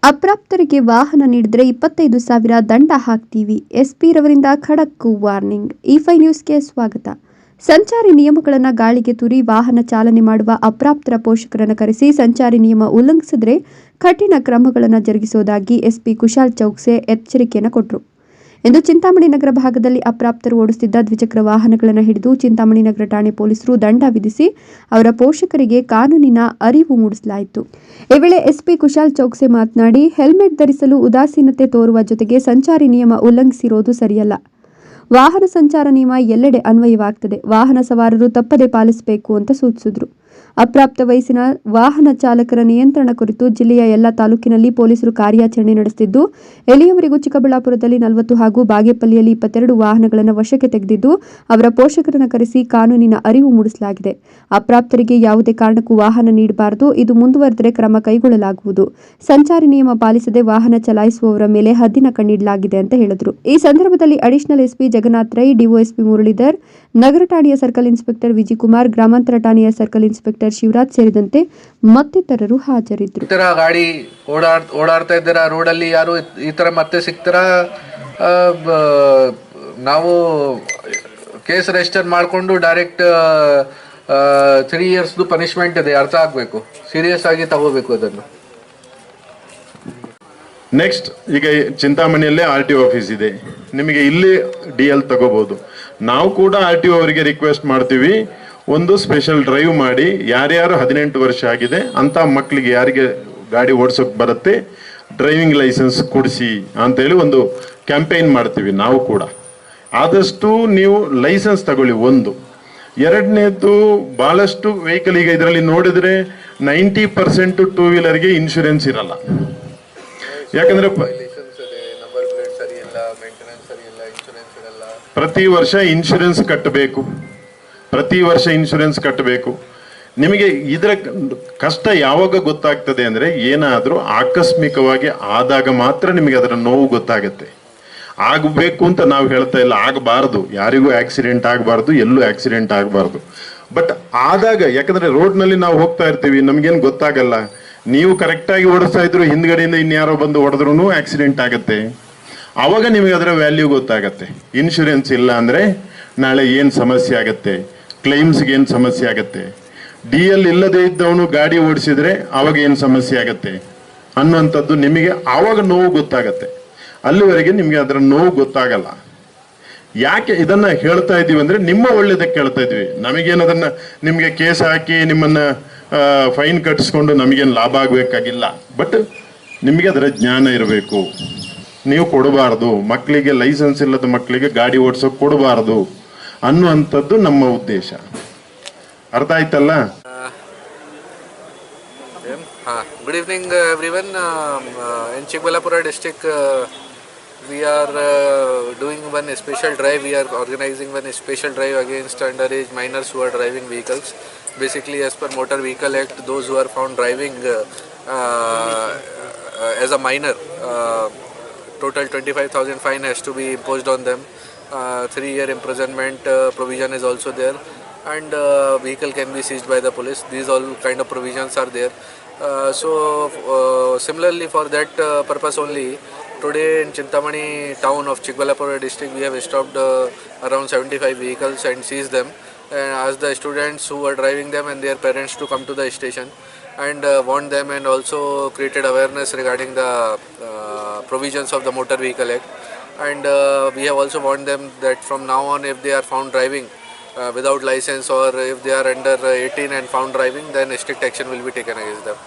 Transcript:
ಅಪ್ರಾಪ್ತರಿಗೆ ವಾಹನ ನೀಡಿದರೆ 25,000 ದಂಡ ಹಾಕ್ತೀವಿ. ಎಸ್ಪಿ ರವರಿಂದ ಖಡಕ್ ವಾರ್ನಿಂಗ್. E5 ನ್ಯೂಸ್ಗೆ ಸ್ವಾಗತ. ಸಂಚಾರಿ ನಿಯಮಗಳನ್ನು ಗಾಳಿಗೆ ತೂರಿ ವಾಹನ ಚಾಲನೆ ಮಾಡುವ ಅಪ್ರಾಪ್ತರ ಪೋಷಕರನ್ನು ಕರೆಸಿ ಸಂಚಾರಿ ನಿಯಮ ಉಲ್ಲಂಘಿಸಿದರೆ ಕಠಿಣ ಕ್ರಮಗಳನ್ನು ಜರುಗಿಸುವುದಾಗಿ ಎಸ್ಪಿ ಕುಶಾಲ್ ಚೌಕ್ಸೆ ಎಚ್ಚರಿಕೆಯನ್ನು ಕೊಟ್ಟರು. ಇಂದು ಚಿಂತಾಮಣಿ ನಗರ ಭಾಗದಲ್ಲಿ ಅಪ್ರಾಪ್ತರು ಓಡಿಸುತ್ತಿದ್ದ ದ್ವಿಚಕ್ರ ವಾಹನಗಳನ್ನು ಹಿಡಿದು ಚಿಂತಾಮಣಿ ನಗರ ಠಾಣೆ ಪೊಲೀಸರು ದಂಡ ವಿಧಿಸಿ ಅವರ ಪೋಷಕರಿಗೆ ಕಾನೂನಿನ ಅರಿವು ಮೂಡಿಸಲಾಯಿತು. ಈ ವೇಳೆ ಎಸ್ಪಿ ಕುಶಾಲ್ ಚೌಕ್ಸೆ ಮಾತನಾಡಿ, ಹೆಲ್ಮೆಟ್ ಧರಿಸಲು ಉದಾಸೀನತೆ ತೋರುವ ಜೊತೆಗೆ ಸಂಚಾರಿ ನಿಯಮ ಉಲ್ಲಂಘಿಸಿರೋದು ಸರಿಯಲ್ಲ. ವಾಹನ ಸಂಚಾರ ನಿಯಮ ಎಲ್ಲೆಡೆ ಅನ್ವಯವಾಗುತ್ತದೆ. ವಾಹನ ಸವಾರರು ತಪ್ಪದೆ ಪಾಲಿಸಬೇಕು ಅಂತ ಸೂಚಿಸಿದರು. ಅಪ್ರಾಪ್ತ ವಯಸ್ಸಿನ ವಾಹನ ಚಾಲಕರ ನಿಯಂತ್ರಣ ಕುರಿತು ಜಿಲ್ಲೆಯ ಎಲ್ಲ ತಾಲೂಕಿನಲ್ಲಿ ಪೊಲೀಸರು ಕಾರ್ಯಾಚರಣೆ ನಡೆಸುತ್ತಿದ್ದು, ಎಲ್ಲಿಯವರೆಗೂ ಚಿಕ್ಕಬಳ್ಳಾಪುರದಲ್ಲಿ 40 ಹಾಗೂ ಬಾಗೇಪಲ್ಲಿಯಲ್ಲಿ 22 ವಾಹನಗಳನ್ನು ವಶಕ್ಕೆ ತೆಗೆದಿದ್ದು, ಅವರ ಪೋಷಕರನ್ನು ಕರೆಸಿ ಕಾನೂನಿನ ಅರಿವು ಮೂಡಿಸಲಾಗಿದೆ. ಅಪ್ರಾಪ್ತರಿಗೆ ಯಾವುದೇ ಕಾರಣಕ್ಕೂ ವಾಹನ ನೀಡಬಾರದು. ಇದು ಮುಂದುವರೆದರೆ ಕ್ರಮ ಕೈಗೊಳ್ಳಲಾಗುವುದು. ಸಂಚಾರಿ ನಿಯಮ ಪಾಲಿಸದೆ ವಾಹನ ಚಲಾಯಿಸುವವರ ಮೇಲೆ ಹದ್ದಿನ ಕಣ್ಣಿಡಲಾಗಿದೆ ಅಂತ ಹೇಳಿದರು. ಈ ಸಂದರ್ಭದಲ್ಲಿ ಅಡಿಷನಲ್ ಎಸ್ಪಿ ಜಗನ್ನಾಥ್ ರೈ, ಡಿಒಎಸ್ಪಿ ಮುರಳೀಧರ್, ನಗರ ಠಾಣೆಯ ಸರ್ಕಲ್ ಇನ್ಸ್ಪೆಕ್ಟರ್ ವಿಜಯಕುಮಾರ್, ಗ್ರಾಮಾಂತರ ಠಾಣೆಯ ಸರ್ಕಲ್ ಇನ್ಸ್ಪೆಕ್ಟರ್ ಶಿವರಾಜ್ ಸೇರಿದಂತೆ ಮತ್ತಿತರರು ಹಾಜರಿದ್ದರು. ಗಾಡಿ ಓಡಾಡ್ತಾ ಇದ್ದೀರಾ ರೋಡಲ್ಲಿ, ಯಾರು ಈ ತರ ಮತ್ತೆ ಸಿಗ್ತಾರ, ನಾವು ಕೇಸ್ ರಿಜಿಸ್ಟರ್ ಮಾಡಿಕೊಂಡು ಡೈರೆಕ್ಟ್ 3 years ಪನಿಷ್ಮೆಂಟ್ ಇದೆ, ಅರ್ಥ ಆಗಬೇಕು, ಸೀರಿಯಸ್ ಆಗಿ ತಗೋಬೇಕು ಅದನ್ನು. ನೆಕ್ಸ್ಟ್, ಈಗ ಚಿಂತಾಮಣಿಯಲ್ಲೇ RTO ಆಫೀಸ್ ಇದೆ, ನಿಮಗೆ ಇಲ್ಲಿ DL ತಗೋಬಹುದು. ನಾವು ಕೂಡ RTO ಅವರಿಗೆ ರಿಕ್ವೆಸ್ಟ್ ಮಾಡ್ತೀವಿ, ಒಂದು ಸ್ಪೆಷಲ್ ಡ್ರೈವ್ ಮಾಡಿ, ಯಾರ್ಯಾರು 18 ವರ್ಷ ಆಗಿದೆ ಅಂತ ಮಕ್ಕಳಿಗೆ ಯಾರಿಗೆ ಗಾಡಿ ಓಡಿಸೋಕೆ ಬರುತ್ತೆ ಡ್ರೈವಿಂಗ್ ಲೈಸೆನ್ಸ್ ಕೊಡಿಸಿ ಅಂತೇಳಿ ಒಂದು ಕ್ಯಾಂಪೇನ್ ಮಾಡ್ತೀವಿ ನಾವು ಕೂಡ. ಆದಷ್ಟು ನೀವು ಲೈಸೆನ್ಸ್ ತಗೊಳ್ಳಿ. ಒಂದು, ಎರಡನೇದು, ಬಹಳಷ್ಟು ವೆಹಿಕಲ್ ಈಗ ಇದರಲ್ಲಿ ನೋಡಿದ್ರೆ 90% 2 ವೀಲರ್ಗೆ ಇನ್ಶೂರೆನ್ಸ್ ಇರಲ್ಲ. ಯಾಕಂದ್ರೆ ಪ್ರತಿ ವರ್ಷ ಇನ್ಶೂರೆನ್ಸ್ ಕಟ್ಟಬೇಕು. ನಿಮಗೆ ಇದರ ಕಷ್ಟ ಯಾವಾಗ ಗೊತ್ತಾಗ್ತದೆ ಅಂದ್ರೆ, ಏನಾದರೂ ಆಕಸ್ಮಿಕವಾಗಿ ಆದಾಗ ಮಾತ್ರ ನಿಮಗೆ ಅದರ ನೋವು ಗೊತ್ತಾಗತ್ತೆ. ಆಗಬೇಕು ಅಂತ ನಾವು ಹೇಳ್ತಾ ಇಲ್ಲ, ಆಗಬಾರ್ದು, ಯಾರಿಗೂ ಆಕ್ಸಿಡೆಂಟ್ ಆಗಬಾರ್ದು, ಎಲ್ಲೂ ಆಕ್ಸಿಡೆಂಟ್ ಆಗಬಾರ್ದು. ಬಟ್ ಆದಾಗ, ಯಾಕಂದ್ರೆ ರೋಡ್ನಲ್ಲಿ ನಾವು ಹೋಗ್ತಾ ಇರ್ತೀವಿ, ನಮ್ಗೇನು ಗೊತ್ತಾಗಲ್ಲ. ನೀವು ಕರೆಕ್ಟಾಗಿ ಓಡಿಸ್ತಾ ಇದ್ರು, ಹಿಂದ್ಗಡೆಯಿಂದ ಇನ್ಯಾರೋ ಬಂದು ಹೊಡೆದ್ರೂ ಆಕ್ಸಿಡೆಂಟ್ ಆಗತ್ತೆ. ಆವಾಗ ನಿಮಗೆ ಅದರ ವ್ಯಾಲ್ಯೂ ಗೊತ್ತಾಗತ್ತೆ. ಇನ್ಶೂರೆನ್ಸ್ ಇಲ್ಲ ಅಂದ್ರೆ ನಾಳೆ ಏನು ಸಮಸ್ಯೆ ಆಗತ್ತೆ, ಕ್ಲೈಮ್ಸ್ಗೆ ಏನು ಸಮಸ್ಯೆ ಆಗತ್ತೆ, DL ಇಲ್ಲದೆ ಇದ್ದವನು ಗಾಡಿ ಓಡಿಸಿದ್ರೆ ಅವಾಗ ಏನು ಸಮಸ್ಯೆ ಆಗತ್ತೆ ಅನ್ನುವಂಥದ್ದು ನಿಮಗೆ ಆವಾಗ ನೋವು ಗೊತ್ತಾಗತ್ತೆ. ಅಲ್ಲಿವರೆಗೆ ನಿಮಗೆ ಅದರ ನೋವು ಗೊತ್ತಾಗಲ್ಲ. ಯಾಕೆ ಇದನ್ನ ಹೇಳ್ತಾ ಇದ್ದೀವಿ ಅಂದ್ರೆ, ನಿಮ್ಮ ಒಳ್ಳೇದಕ್ಕೆ ಹೇಳ್ತಾ ಇದ್ವಿ. ನಮಗೇನು ಅದನ್ನ ನಿಮಗೆ ಕೇಸ್ ಹಾಕಿ ನಿಮ್ಮನ್ನ ಫೈನ್ ಕಟ್ಟಿಸ್ಕೊಂಡು ನಮಗೇನು ಲಾಭ ಆಗಬೇಕಾಗಿಲ್ಲ. ಬಟ್ ನಿಮಗೆ ಅದರ ಜ್ಞಾನ ಇರಬೇಕು. ನೀವು ಕೊಡಬಾರ್ದು, ಮಕ್ಕಳಿಗೆ ಲೈಸೆನ್ಸ್ ಇಲ್ಲದ ಮಕ್ಕಳಿಗೆ ಗಾಡಿ ಓಡಿಸೋಕೆ ಕೊಡಬಾರ್ದು ಅನ್ನುವಂಥದ್ದು ನಮ್ಮ ಉದ್ದೇಶ. ಅರ್ಥ ಆಯ್ತಲ್ಲ? Good evening everyone. In Chikbalapura district we are doing one special drive. We are organizing one special drive against underage minors who are driving vehicles. Basically, as per Motor Vehicle Act, those who are found driving as a minor, total 25,000 fine has to be imposed on them. 3-year imprisonment provision is also there, and vehicle can be seized by the police. These all kind of provisions are there. Similarly, for that purpose only, today in Chintamani town of Chikbalapura district, we have stopped around 75 vehicles and seized them, and asked the students who were driving them and their parents to come to the station and warn them, and also created awareness regarding the provisions of the Motor Vehicle Act. And we have also warned them that from now on, if they are found driving without license, or if they are under 18 and found driving, then strict action will be taken against them.